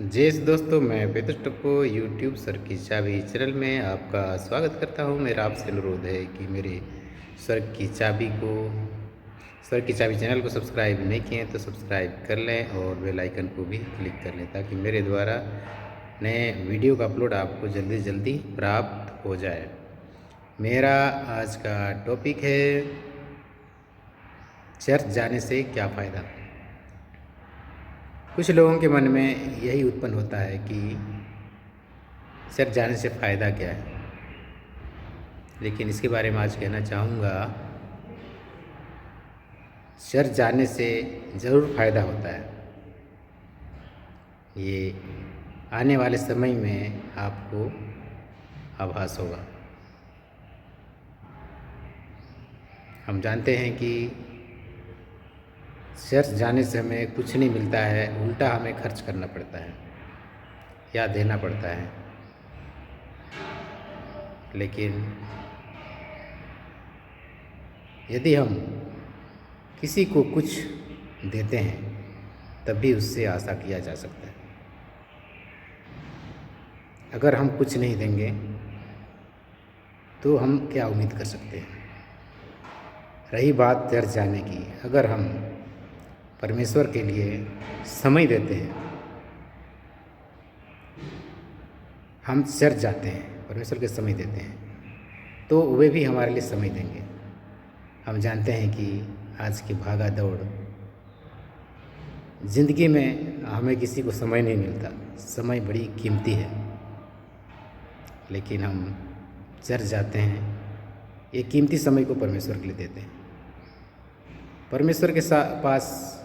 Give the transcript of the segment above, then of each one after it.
जी दोस्तों, मैं पेतुष टप्पो यूट्यूब सर की चाबी चैनल में आपका स्वागत करता हूं। मेरा आपसे अनुरोध है कि मेरे सर की चाबी चैनल को सब्सक्राइब नहीं किए तो सब्सक्राइब कर लें और बेल आइकन को भी क्लिक कर लें ताकि मेरे द्वारा नए वीडियो का अपलोड आपको जल्दी से जल्दी प्राप्त हो जाए। मेरा आज का टॉपिक है चर्च जाने से क्या फ़ायदा। कुछ लोगों के मन में यही उत्पन्न होता है कि चर्च जाने से फ़ायदा क्या है, लेकिन इसके बारे में आज कहना चाहूँगा, चर्च जाने से ज़रूर फ़ायदा होता है। ये आने वाले समय में आपको आभास होगा। हम जानते हैं कि चर्च जाने से हमें कुछ नहीं मिलता है, उल्टा हमें खर्च करना पड़ता है या देना पड़ता है। लेकिन यदि हम किसी को कुछ देते हैं तब भी उससे आशा किया जा सकता है। अगर हम कुछ नहीं देंगे तो हम क्या उम्मीद कर सकते हैं। रही बात चर्च जाने की, अगर हम परमेश्वर के लिए समय देते हैं, हम चर्च जाते हैं, परमेश्वर के समय देते हैं, तो वे भी हमारे लिए समय देंगे। हम जानते हैं कि आज की भागा दौड़ ज़िंदगी में हमें किसी को समय नहीं मिलता, समय बड़ी कीमती है। लेकिन हम चर्च जाते हैं, ये कीमती समय को परमेश्वर के लिए देते हैं। परमेश्वर के पास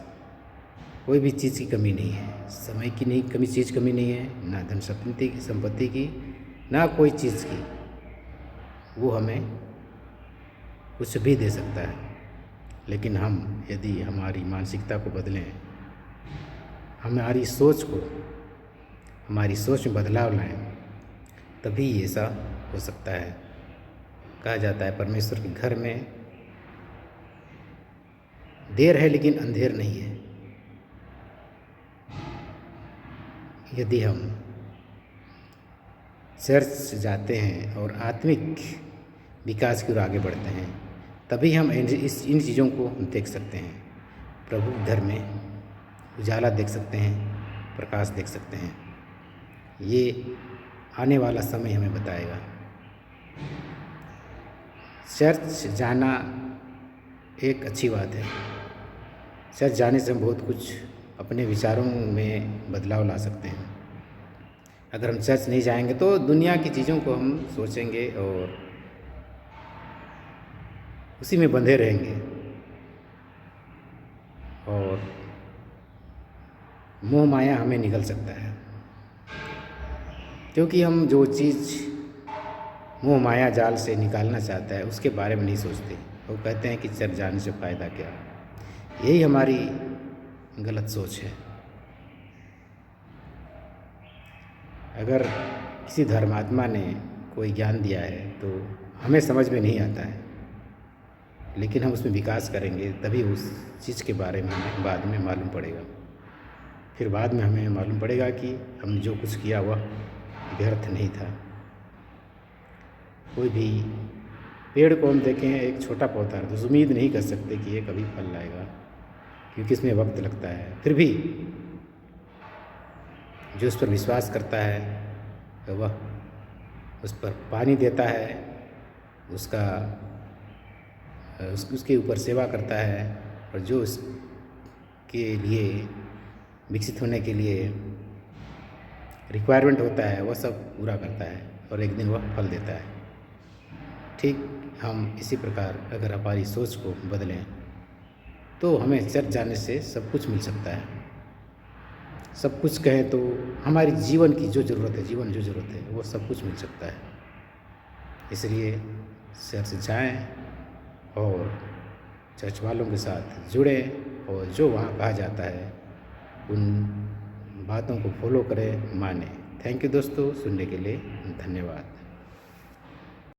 कोई भी चीज़ की कमी नहीं है, समय की नहीं कमी, चीज़ कमी नहीं है, ना धन संपत्ति की, ना कोई चीज़ की। वो हमें कुछ भी दे सकता है। लेकिन हम यदि हमारी मानसिकता को बदलें, हमारी सोच में बदलाव लाएं, तभी ऐसा हो सकता है। कहा जाता है परमेश्वर के घर में देर है लेकिन अंधेर नहीं है। यदि हम चर्च जाते हैं और आत्मिक विकास की ओर आगे बढ़ते हैं, तभी हम इन चीज़ों को देख सकते हैं। प्रभु के घर में उजाला देख सकते हैं, प्रकाश देख सकते हैं। ये आने वाला समय हमें बताएगा। चर्च जाना एक अच्छी बात है। चर्च जाने से हम बहुत कुछ अपने विचारों में बदलाव ला सकते हैं। अगर हम चर्च नहीं जाएंगे तो दुनिया की चीज़ों को हम सोचेंगे और उसी में बंधे रहेंगे और मोह माया हमें निगल सकता है। क्योंकि हम जो चीज़ मोह माया जाल से निकालना चाहता है उसके बारे में नहीं सोचते। वो कहते हैं कि चर्च जाने से फ़ायदा क्या। यही हमारी गलत सोच है। अगर किसी धर्मात्मा ने कोई ज्ञान दिया है तो हमें समझ में नहीं आता है, लेकिन हम उसमें विकास करेंगे तभी उस चीज़ के बारे में हमें बाद में मालूम पड़ेगा। फिर बाद में हमें मालूम पड़ेगा कि हमने जो कुछ किया वह व्यर्थ नहीं था। कोई भी पेड़ को हम देखें, एक छोटा पौधा है, तो उम्मीद नहीं कर सकते कि ये कभी फल लाएगा, क्योंकि इसमें वक्त लगता है। फिर भी जो उस पर विश्वास करता है तो वह उस पर पानी देता है, उसके ऊपर सेवा करता है, और जो उसके लिए विकसित होने के लिए रिक्वायरमेंट होता है वह सब पूरा करता है और एक दिन वह फल देता है। ठीक हम इसी प्रकार अगर हमारी सोच को बदलें तो हमें चर्च जाने से सब कुछ मिल सकता है। सब कुछ कहें तो हमारी जीवन की जो ज़रूरत है वो सब कुछ मिल सकता है। इसलिए चर्च जाएं और चर्च वालों के साथ जुड़ें और जो वहाँ कहा जाता है उन बातों को फॉलो करें, मानें। थैंक यू दोस्तों, सुनने के लिए धन्यवाद।